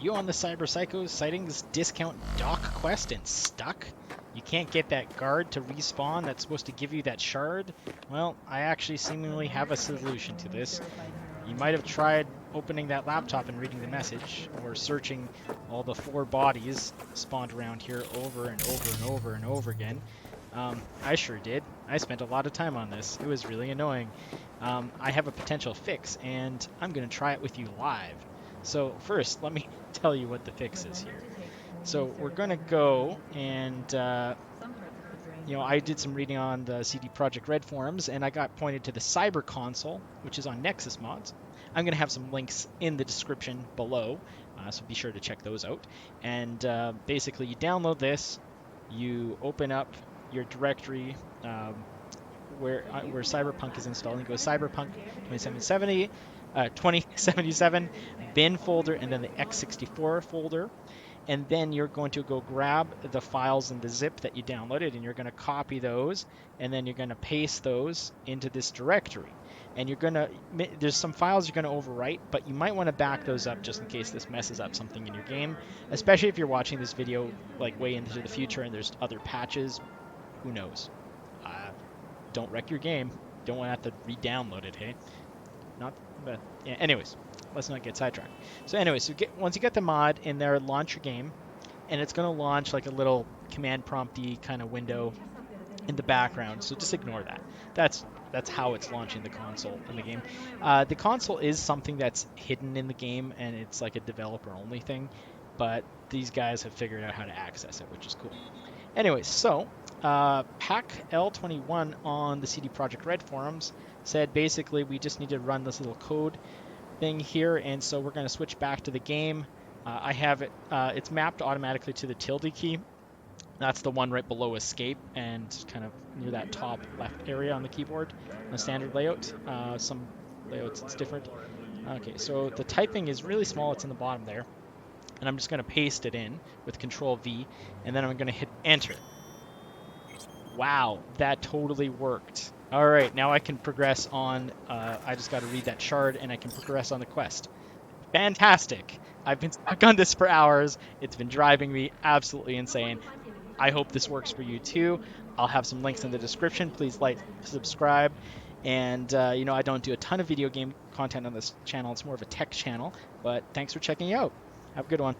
you on the Cyberpsycho sightings discount dock quest and stuck? You can't get that guard to respawn that's supposed to give you that shard? Well, I actually seemingly have a solution to this. You might have tried opening that laptop and reading the message, or searching all the 4 bodies spawned around here over and over and over and over again. I sure did. I spent a lot of time on this. It was really annoying. I have a potential fix, and I'm going to try it with you live. So first, let me tell you what the fix is here. So we're going to go and, I did some reading on the CD Projekt Red forums, and I got pointed to the cyberconsole, which is on Nexus Mods. I'm going to have some links in the description below, so be sure to check those out. And basically, you download this, you open up your directory where Cyberpunk is installed. You go Cyberpunk 2077 bin folder, and then the x64 folder. And then you're going to go grab the files in the zip that you downloaded, and you're going to copy those, and then you're going to paste those into this directory. And there's some files you're going to overwrite, but you might want to back those up just in case this messes up something in your game, especially if you're watching this video like way into the future and there's other patches. Who knows? Don't wreck your game. Don't want to have to re-download it, hey? But yeah, anyways, let's not get sidetracked. So anyways, once you get the mod in there, launch your game, and it's going to launch like a little command prompty kind of window in the background, so just ignore that. That's how it's launching the console in the game. The console is something that's hidden in the game, and it's like a developer-only thing, but these guys have figured out how to access it, which is cool. Anyways, so Pack L21 on the CD Projekt Red forums said basically we just need to run this little code thing here, and so we're going to switch back to the game. I have it, it's mapped automatically to the tilde key. That's the one right below escape and kind of near that top left area on the keyboard. A standard layout. Some layouts it's different. Okay, so the typing is really small. It's in the bottom there. And I'm just going to paste it in with Control V, and then I'm going to hit Enter. Wow, that totally worked. All right, now I can progress on, I just got to read that shard, and I can progress on the quest. Fantastic. I've been stuck on this for hours. It's been driving me absolutely insane. I hope this works for you too. I'll have some links in the description. Please like, subscribe. And, I don't do a ton of video game content on this channel. It's more of a tech channel. But thanks for checking it out. Have a good one.